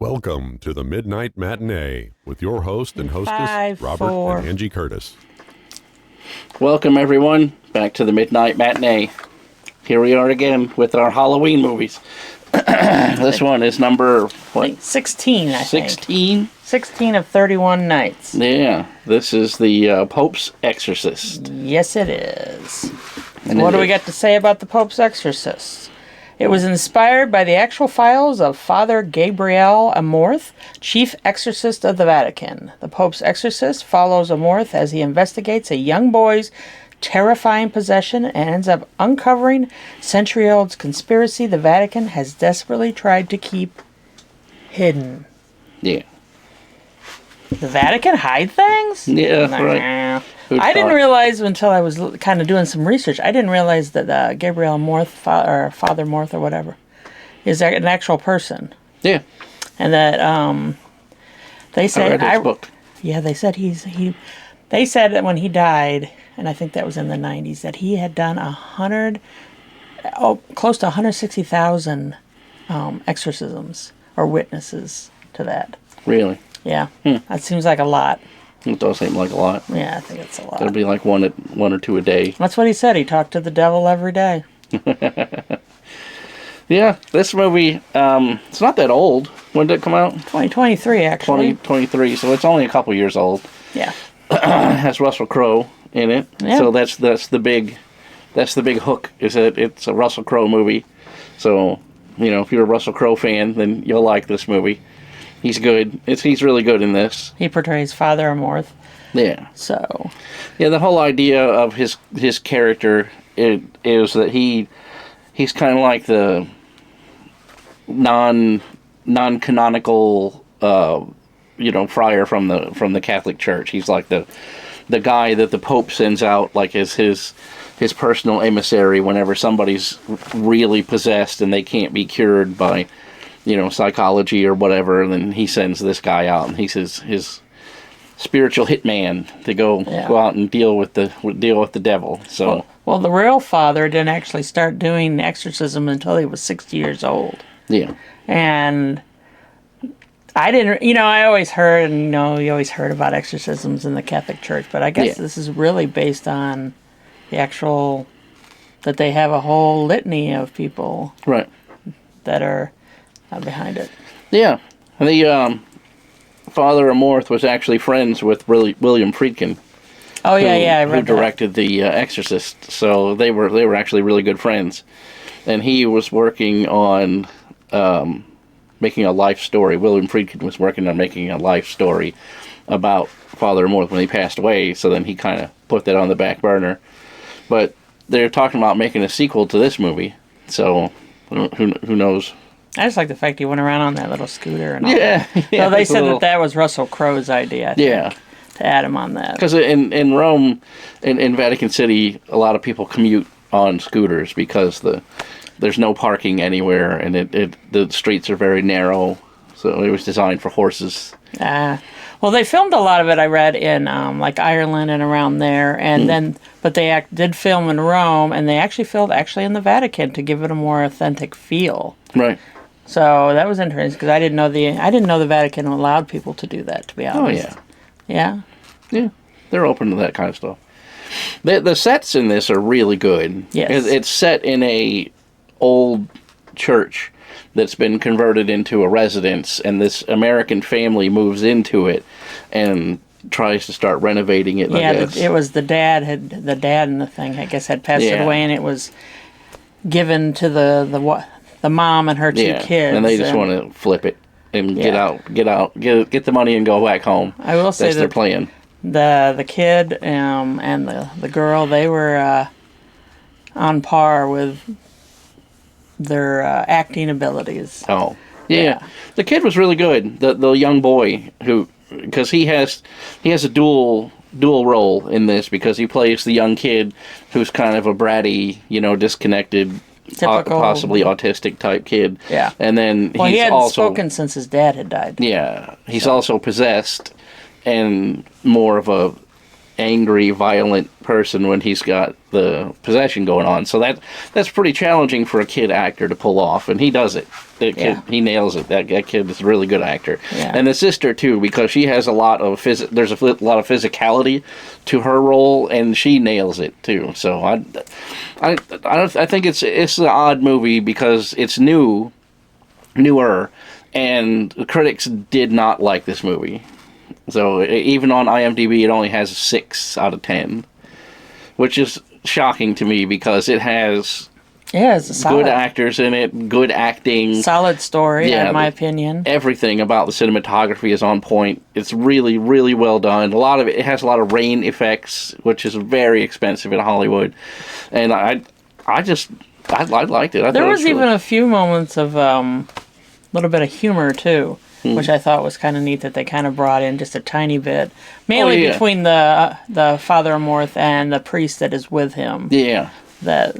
Welcome to the Midnight Matinee with your host and hostess, Robert and Angi Curtis. Welcome, everyone, back to the Midnight Matinee. Here we are again with our Halloween movies. This one is number, what? 16, I think. 16? 16 of 31 nights. Yeah, this is the Pope's Exorcist. Yes, it is. And What do we got to say about the Pope's Exorcist? It was inspired by the actual files of Father Gabriel Amorth, chief exorcist of the Vatican. The Pope's Exorcist follows Amorth as he investigates a young boy's terrifying possession and ends up uncovering century-old conspiracy the Vatican has desperately tried to keep hidden. Yeah. The Vatican hide things? Yeah, Nah. right. I didn't realize until I was kind of doing some research. I didn't realize that Gabriel Morth, or Father Morth, or whatever, is an actual person. Yeah. And that they said I read his book. Yeah, they said They said that when he died, and I think that was in the 90s, that he had done close to 160,000 exorcisms or witnesses to that. Really? Yeah, That seems like a lot. It does seem like a lot. Yeah, I think it's a lot. There'd be like one or two a day. That's what he said. He talked to the devil every day. Yeah, this movie, it's not that old. When did it come out? 2023, actually. 2023, so it's only a couple years old. Yeah. It has Russell Crowe in it. Yeah. So that's the big hook, is that it's a Russell Crowe movie. So, if you're a Russell Crowe fan, then you'll like this movie. He's good. He's really good in this. He portrays Father Amorth. Yeah. So. Yeah, the whole idea of his character is that he's kind of like the non-canonical friar from the Catholic Church. He's like the guy that the Pope sends out like as his personal emissary whenever somebody's really possessed and they can't be cured by psychology or whatever, and then he sends this guy out, and he's his spiritual hitman to go out and deal with the devil. So well, the real father didn't actually start doing exorcism until he was 60 years old. Yeah. And I didn't, I always heard, and you always heard about exorcisms in the Catholic Church, but I guess this is really based on the actual, that they have a whole litany of people that are behind it. Yeah. The Father Amorth was actually friends with William Friedkin. Oh, I read who directed The Exorcist. So they were actually really good friends. And he was working on making a life story. William Friedkin was working on making a life story about Father Amorth when he passed away. So then he kind of put that on the back burner. But they're talking about making a sequel to this movie. So who knows? I just like the fact he went around on that little scooter and all that. So they said that was Russell Crowe's idea, I think, to add him on that. Because in Rome, in Vatican City, a lot of people commute on scooters because there's no parking anywhere, and the streets are very narrow, so it was designed for horses. Well, they filmed a lot of it, I read, in like Ireland and around there, and but they did film in Rome, and they actually filmed in the Vatican to give it a more authentic feel. Right. So that was interesting because I didn't know the Vatican allowed people to do that. To be honest. Oh yeah. Yeah, they're open to that kind of stuff. The sets in this are really good. Yes. It's set in a old church that's been converted into a residence, and this American family moves into it and tries to start renovating it. Yeah, it was the dad in the thing, I guess, had passed away, and it was given to the mom and her two kids. And they just want to flip it and get the money and go back home. I will say that's their plan. The kid and the girl, they were on par with their acting abilities. Oh, yeah. The kid was really good. The young boy because he has a dual role in this because he plays the young kid who's kind of a bratty, disconnected, typical, possibly autistic type kid. Yeah. And then he hadn't spoken since his dad had died. Yeah. He's also possessed and more of a angry, violent person when he's got the possession going on. So that's pretty challenging for a kid actor to pull off, and he does it. He nails it. That kid is a really good actor. Yeah. And the sister too, because she has a lot of there's a lot of physicality to her role, and she nails it too. So I think it's an odd movie because it's newer, and the critics did not like this movie. So even on IMDb, it only has a 6 out of 10, which is shocking to me because it has good actors in it, good acting. Solid story, in my opinion. Everything about the cinematography is on point. It's really, really well done. It has a lot of rain effects, which is very expensive in Hollywood. And I liked it. There was even a few moments of little bit of humor, too. Which I thought was kind of neat that they kind of brought in just a tiny bit, mainly between the Father Amorth and the priest that is with him. Yeah. The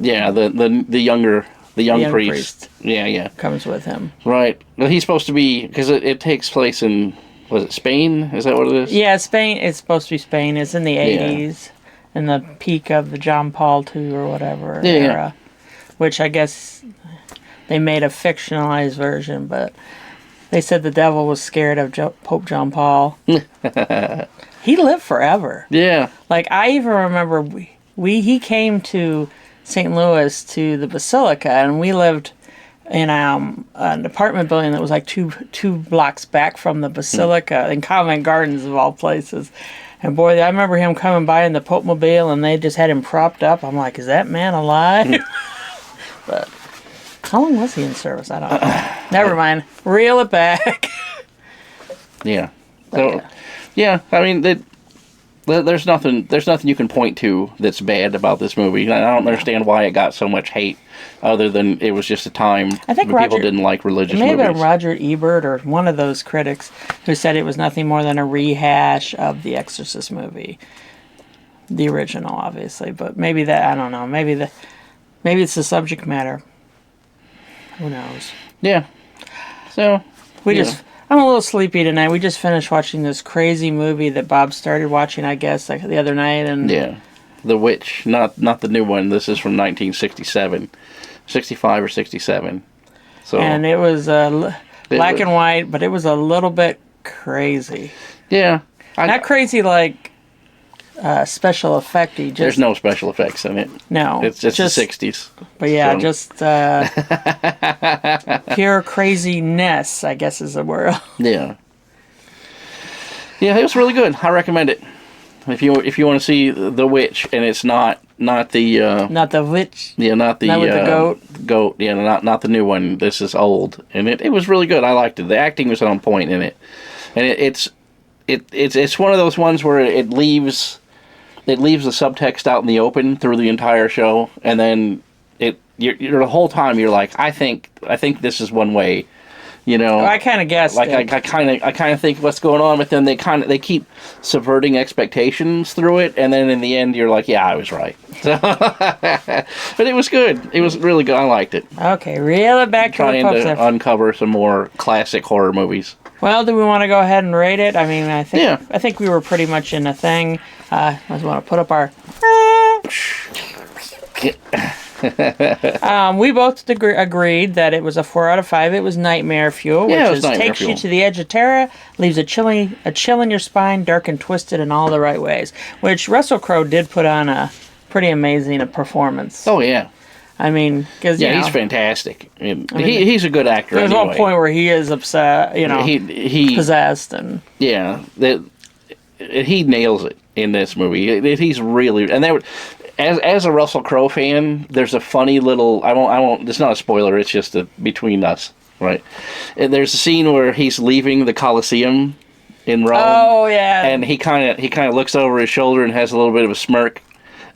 young priest. Yeah. Comes with him. Right. Well, he's supposed to be, because it takes place in, was it Spain? Is that what it is? Yeah, Spain. It's supposed to be Spain. It's in the 80s, in the peak of the John Paul II or whatever era, which I guess they made a fictionalized version, but. They said the devil was scared of Pope John Paul. He lived forever. Yeah. Like, I even remember he came to St. Louis to the Basilica, and we lived in an apartment building that was like two blocks back from the Basilica in Covent Gardens, of all places. And boy, I remember him coming by in the Pope Mobile, and they just had him propped up. I'm like, is that man alive? But... how long was he in service? I don't know. Never mind. Reel it back. Yeah. So, I mean, there's nothing you can point to that's bad about this movie. I don't understand why it got so much hate, other than it was just a time when people didn't like religious movies. Maybe Roger Ebert or one of those critics who said it was nothing more than a rehash of the Exorcist movie, the original, obviously. But maybe that, I don't know. Maybe it's the subject matter. Who knows? Yeah. So I'm a little sleepy tonight. We just finished watching this crazy movie that Bob started watching, I guess, like the other night, and The Witch, not the new one. This is from 1967, 65 or 67. So and it was black and white, but it was a little bit crazy. Yeah, not crazy like special effecty. There's no special effects in it. No, it's just the 60s. But yeah, just pure craziness, I guess is the word. Yeah, it was really good. I recommend it if you want to see The Witch, and it's not the not the witch. Yeah, not the goat. Goat. Yeah, not the new one. This is old, and it was really good. I liked it. The acting was on point in it, and it's one of those ones where it leaves the subtext out in the open through the entire show, and then you're the whole time you're like, I think this is one way, I kind of guessed. Like I kind of think what's going on, but then they keep subverting expectations through it, and then in the end you're like, yeah, I was right. So, but it was good. It was really good. I liked it. Okay, reel it back. Trying to uncover some more classic horror movies. Well, do we want to go ahead and rate it? I mean, I think we were pretty much in a thing. I just want to put up our. We both agreed that it was a 4 out of 5. It was nightmare fuel, which takes you to the edge of terror, leaves a chill in your spine, dark and twisted in all the right ways. Which Russell Crowe did put on a pretty amazing performance. Oh yeah. I mean, because he's fantastic. He's a good actor. There's one point where he is upset, he possessed, and he nails it in this movie. He's really, and as a Russell Crowe fan, there's a funny little. I won't. It's not a spoiler. It's just between us, right? And there's a scene where he's leaving the Colosseum in Rome. Oh yeah. And he kind of looks over his shoulder and has a little bit of a smirk.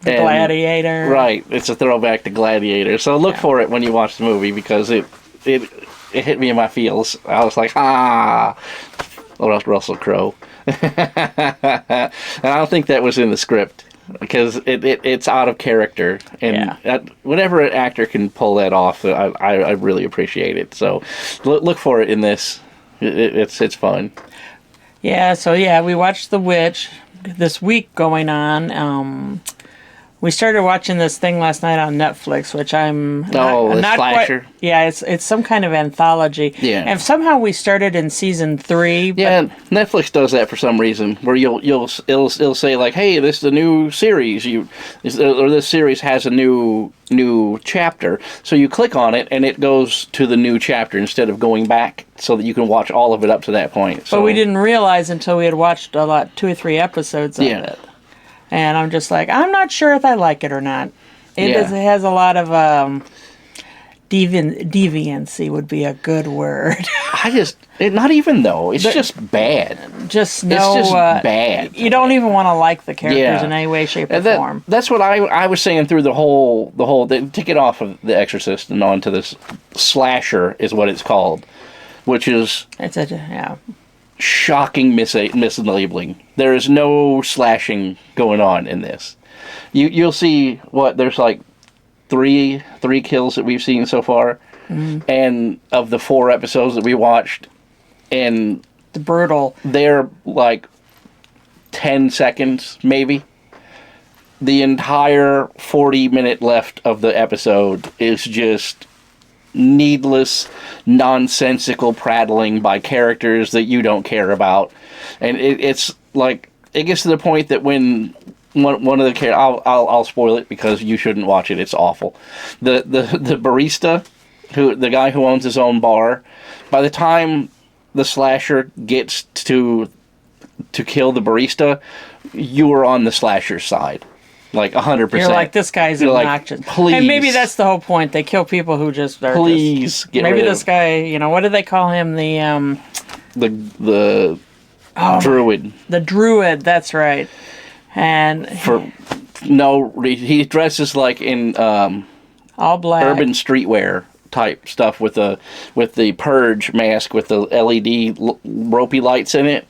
Gladiator. Right. It's a throwback to Gladiator. So look for it when you watch the movie, because it hit me in my feels. I was like, Russell Crowe. And I don't think that was in the script, because it's out of character. And whenever an actor can pull that off, I really appreciate it. So look for it in this. It's fun. Yeah, so we watched The Witch. this week going on. We started watching this thing last night on Netflix, which I'm not slasher. Quite, yeah, it's some kind of anthology. Yeah. And somehow we started in season 3. Yeah, Netflix does that for some reason, where it'll say like, "Hey, this is a new series. Or this series has a new chapter." So you click on it, and it goes to the new chapter instead of going back, so that you can watch all of it up to that point. So, but we didn't realize until we had watched 2 or 3 episodes of it. And I'm just like, I'm not sure if I like it or not. It has a lot of deviancy would be a good word. Not even though. It's just bad. It's just bad. You don't even want to like the characters in any way, shape, or form. That's what I was saying through the whole to get off of The Exorcist and onto this slasher is what it's called, which is shocking mislabeling. There is no slashing going on in this. You'll see there's like three kills that we've seen so far, and of the 4 episodes that we watched, and the brutal. They're like 10 seconds maybe. The entire 40-minute left of the episode is just needless, nonsensical prattling by characters that you don't care about, and it's like it gets to the point that when one of the characters, I'll spoil it because you shouldn't watch it. It's awful. The barista, the guy who owns his own bar, by the time the slasher gets to kill the barista, you are on the slasher's side. Like 100%. You're like, this guy's obnoxious. Like, please. And maybe that's the whole point. They kill people who just are please get maybe rid this of guy, what do they call him? The druid. The druid, that's right. And he dresses like in all black urban streetwear type stuff with the purge mask with the LED ropey lights in it.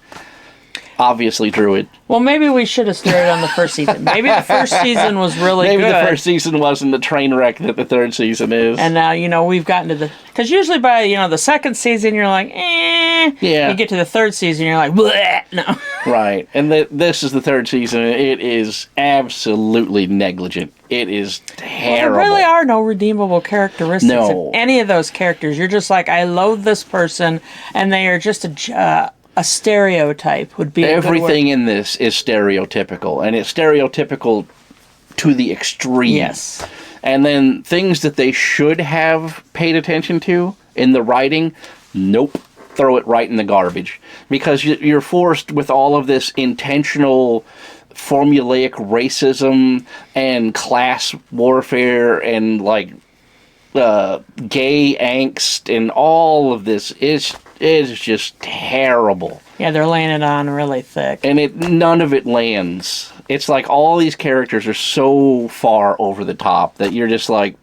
Obviously druid. Well, maybe we should have started on the first season. Maybe the first season was really good. Maybe the first season wasn't the train wreck that the third season is. And now, we've gotten to because usually by, the second season, you're like, eh. Yeah. You get to the third season, you're like, bleh. No. Right. And this is the third season. It is absolutely negligent. It is terrible. Well, there really are no redeemable characteristics in any of those characters. You're just like, I loathe this person, and they are just a stereotype would be everything in this is stereotypical, and it's stereotypical to the extreme. Yes. And then things that they should have paid attention to in the writing, nope, throw it right in the garbage, because you're forced with all of this intentional formulaic racism and class warfare and like gay angst and all of this is just terrible. Yeah, they're laying it on really thick. And none of it lands. It's like all these characters are so far over the top that you're just like,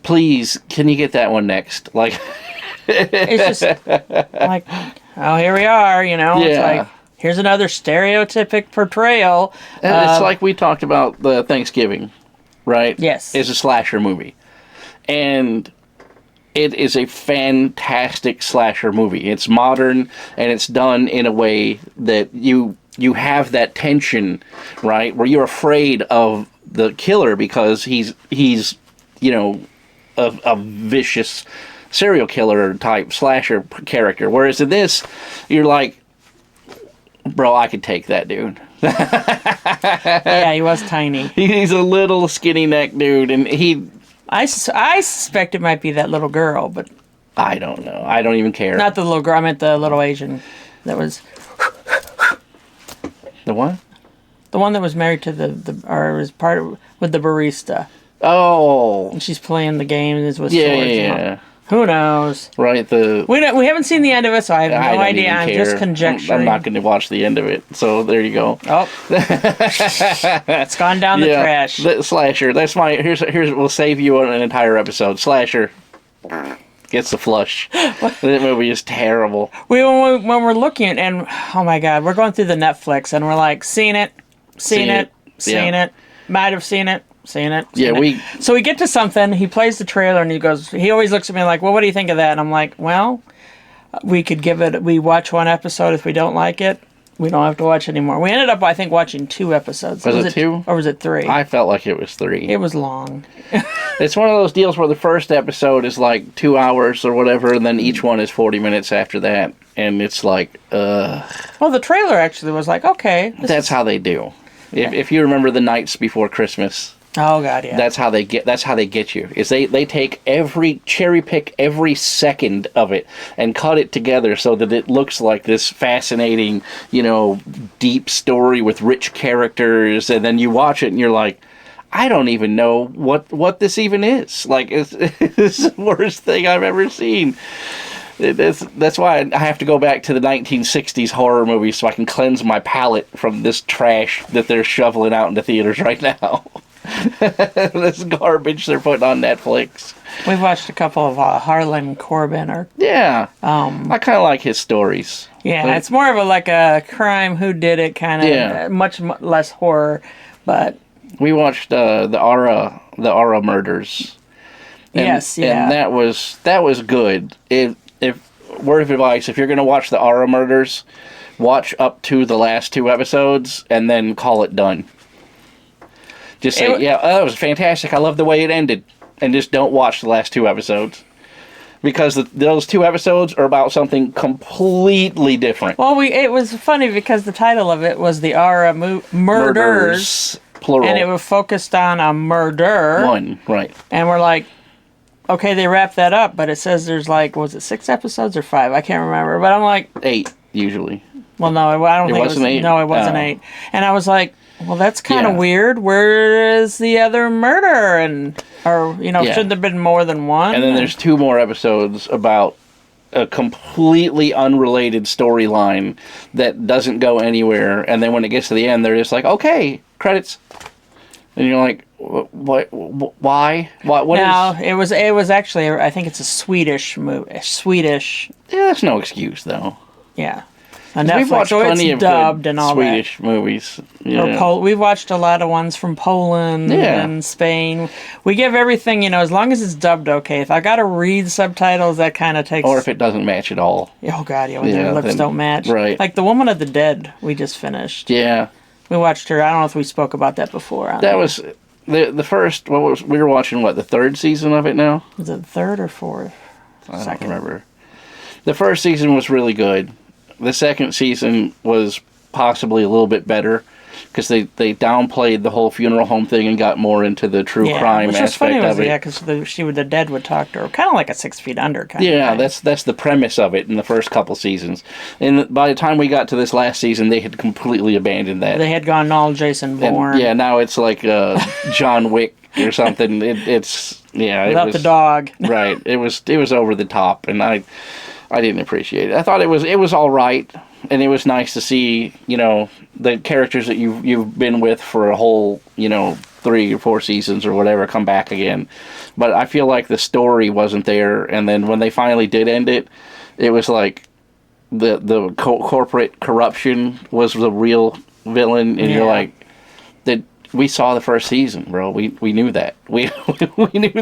please, can you get that one next? Like, it's just like, oh, here we are, Yeah. It's like, here's another stereotypic portrayal. And it's like we talked about the Thanksgiving, right? Yes. It's a slasher movie. And it is a fantastic slasher movie. It's modern, and it's done in a way that you have that tension, right, where you're afraid of the killer because he's a vicious serial killer type slasher character. Whereas in this, you're like, bro, I could take that dude. Yeah, he was tiny. He's a little skinny neck dude, and I suspect it might be that little girl, but I don't know. I don't even care. Not the little girl. I meant the little Asian that was. The what? The one that was married to or was with the barista. Oh. And she's playing the game and is with swords. Yeah. Who knows? Right. We haven't seen the end of it, so I have no idea. I'm just conjecturing. I'm not going to watch the end of it. So there you go. Oh. It's gone down the trash. The slasher. That's my. Here's. We'll save you an entire episode. Slasher gets the flush. That movie is terrible. When we're looking and oh my god, we're going through the Netflix and we're like, seen it. Might have seen it. So we get to something, he plays the trailer and he always looks at me like, well, what do you think of that? And I'm like, well, we watch one episode. If we don't like it, We don't have to watch anymore. We ended up, I think, watching 2 episodes. Was it 2? Or was it 3? I felt like it was 3. It was long. It's one of those deals where the first episode is like 2 hours or whatever, and then each one is 40 minutes after that. And it's like, Well, the trailer actually was like, okay. That's how they do. If you remember the Nights Before Christmas. Oh God, yeah. That's how they get you. Is they take cherry pick every second of it and cut it together so that it looks like this fascinating, deep story with rich characters, and then you watch it and you're like, I don't even know what this even is. Like, it's the worst thing I've ever seen. That's why I have to go back to the 1960s horror movies so I can cleanse my palate from this trash that they're shoveling out into theaters right now. This garbage they're putting on Netflix. We've watched a couple of Harlan Coben. I kind of like his stories. Yeah, it's more of a crime, who did it kind of, much less horror. But we watched the Ara murders. And that was good. Word of advice, if you're going to watch the Ara murders, watch up to the last 2 episodes and then call it done. Just say, that was fantastic. I love the way it ended. And just don't watch the last 2 episodes. Because those 2 episodes are about something completely different. Well, it was funny because the title of it was the Ara Murders. Plural. And it was focused on a murder. One, right. And we're like, okay, they wrapped that up, but it says there's was it 6 episodes or 5? I can't remember. But I'm like... 8, usually. Well, no, I don't think it was 8? No, it wasn't 8. And I was like, well, that's kind of weird. Where is the other murder? Shouldn't there have been more than one? And then there's 2 more episodes about a completely unrelated storyline that doesn't go anywhere. And then when it gets to the end, they're just like, okay, credits. And you're like, what? Why? What? No, it was actually, I think it's a Swedish movie. Swedish. Yeah, that's no excuse, though. Yeah. On Netflix, we've watched plenty of dubbed good and all Swedish movies. We've watched a lot of ones from Poland and Spain. We give everything, as long as it's dubbed okay. If I got to read subtitles, that kind of takes... Or if it doesn't match at all. Oh, God, when their looks don't match. Right. Like The Woman of the Dead, we just finished. Yeah. We watched her. I don't know if we spoke about that before. That was the first... we were watching, the 3rd season of it now? Is it 3rd or 4th? I don't remember. The first season was really good. The second season was possibly a little bit better because they downplayed the whole funeral home thing and got more into the true crime aspect of it. Yeah, because the dead would talk to her, kind of like a 6 Feet Under kind of thing. That's the premise of it in the first couple seasons. And by the time we got to this last season, they had completely abandoned that. They had gone all Jason Bourne. And, now it's like John Wick or something. Without the dog. Right. It was over the top, and I didn't appreciate it. I thought it was all right, and it was nice to see, the characters that you've been with for a whole, 3 or 4 seasons or whatever come back again. But I feel like the story wasn't there, and then when they finally did end it, it was like the corporate corruption was the real villain, and you're like, we saw the first season, bro. We knew that. We knew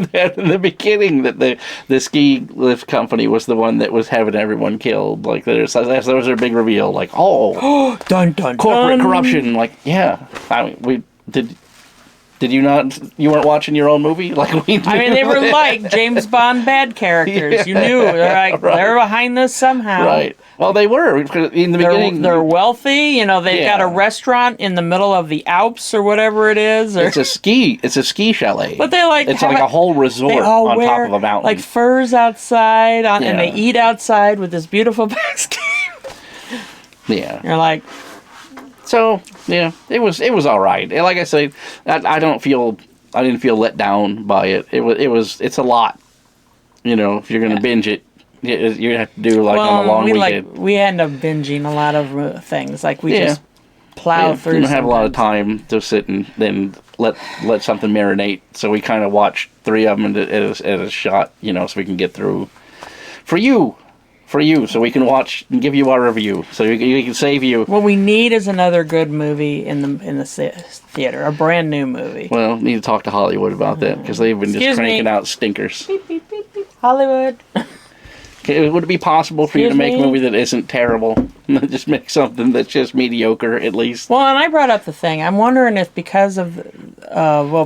that in the beginning that the ski lift company was the one that was having everyone killed. Like that was their big reveal. Like, dun dun corporate corruption. Like, yeah. Did you not? You weren't watching your own movie? Like we. They were like James Bond bad characters. You knew they're like they're behind this somehow. Right. Well, they were in the beginning. They're wealthy. They've got a restaurant in the middle of the Alps or whatever it is. It's a ski chalet. But they it's like a whole resort on top of a mountain. Like furs outside, and they eat outside with this beautiful basket. Yeah. You're like. So yeah, it was all right. Like I said, I didn't feel let down by it. It's a lot. If you're gonna binge it, you have to do on a long weekend. We end up binging a lot of things. Like we just plow through. You don't have a lot of time to sit and then let something marinate. So we kind of watched 3 of them at a shot. So we can get through. For you, so we can watch and give you our review, so we can save you. What we need is another good movie in the theater, a brand new movie. Well, need to talk to Hollywood about that because they've been just cranking out stinkers. Beep, beep, beep, beep. Hollywood. Would it be possible for you to make a movie that isn't terrible? Just make something that's just mediocre, at least. Well, and I brought up the thing. I'm wondering if because of,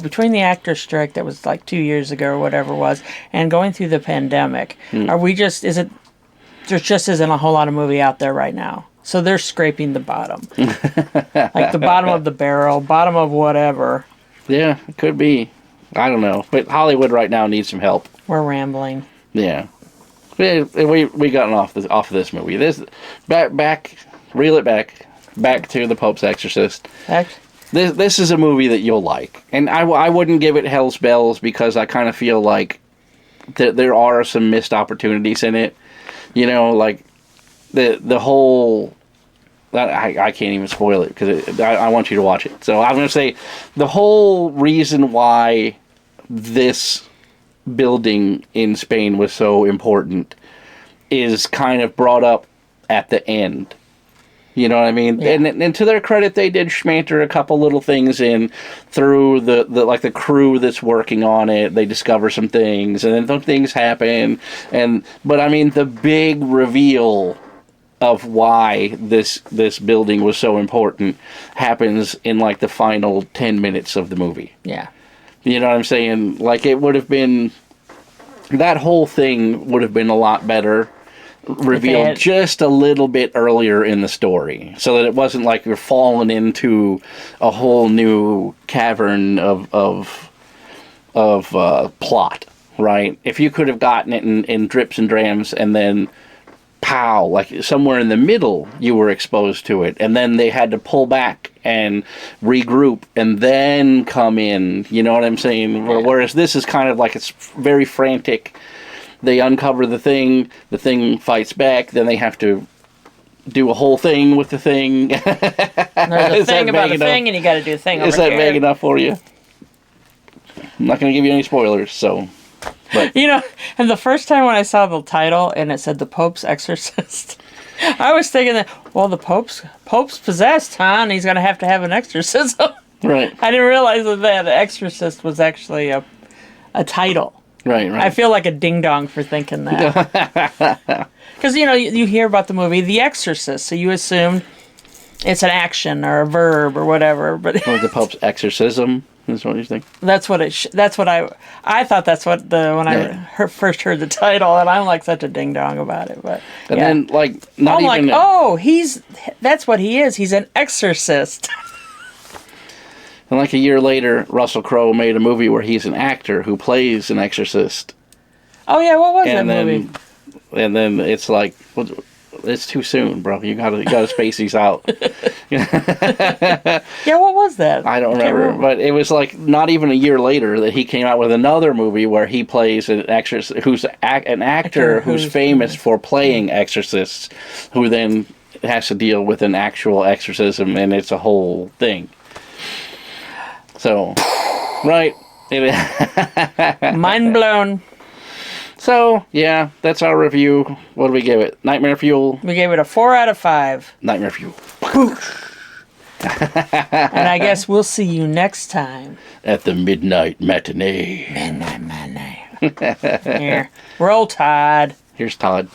between the actor strike that was like 2 years ago or whatever it was, and going through the pandemic, there just isn't a whole lot of movie out there right now. So they're scraping the bottom. Like the bottom of the barrel, bottom of whatever. Yeah, it could be. I don't know. But Hollywood right now needs some help. We're rambling. Yeah. We gotten off of this movie. Reel it back to The Pope's Exorcist. This is a movie that you'll like. And I wouldn't give it hell's bells because I kind of feel like there are some missed opportunities in it. You know, like the whole... I can't even spoil it because I want you to watch it. So I'm going to say the whole reason why this building in Spain was so important is kind of brought up at the end. You know what I mean? Yeah. And to their credit, they did schmanter a couple little things in through the crew that's working on it. They discover some things, and then some things happen. But I mean, the big reveal of why this building was so important happens in like the final 10 minutes of the movie. Yeah. You know what I'm saying? Like it would have been, that whole thing would have been a lot better revealed just a little bit earlier in the story, so that it wasn't like you're falling into a whole new cavern of plot, right? If you could have gotten it in drips and drams, and then pow, like somewhere in the middle you were exposed to it, and then they had to pull back and regroup and then come in, you know what I'm saying? Yeah. Whereas this is kind of like, it's very frantic. They uncover the thing fights back, then they have to do a whole thing with the thing. There's a thing about the thing, and you got to do a thing over here. Is that vague enough for you? I'm not going to give you any spoilers, so... But. You know, and the first time when I saw the title and it said The Pope's Exorcist, I was thinking that, well, the Pope's possessed, huh? And he's going to have an exorcism. Right. I didn't realize that Exorcist was actually a title. Right. I feel like a ding-dong for thinking that. Because, you know, you hear about the movie The Exorcist, so you assume it's an action or a verb or whatever. But or the Pope's exorcism. Is what you think? That's what I thought. That's what I first heard the title, and I'm like such a ding dong about it. But and then that's what he is. He's an exorcist. And like a year later, Russell Crowe made a movie where he's an actor who plays an exorcist. Oh yeah, what was that movie? And then it's like, well, it's too soon, bro. You gotta space these out. Yeah, what was that? I don't remember, but it was like not even a year later that he came out with another movie where he plays an exorcist, who's an actor who's famous for playing exorcists, who then has to deal with an actual exorcism, and it's a whole thing. So, right, mind blown. So, yeah, that's our review. What do we give it? Nightmare Fuel? We gave it a 4 out of 5. Nightmare Fuel. And I guess we'll see you next time. At the Midnight Matinee. Midnight Matinee. Here. Roll Todd. Here's Todd.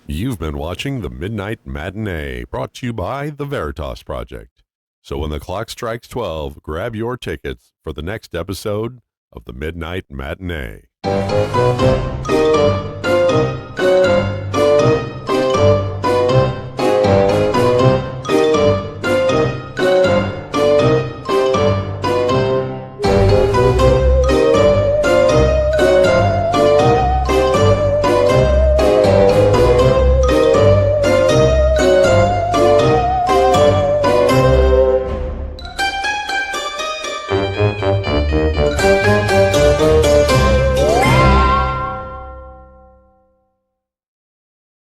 You've been watching the Midnight Matinee, brought to you by the Veritas Project. So when the clock strikes 12, grab your tickets for the next episode of the Midnight Matinee.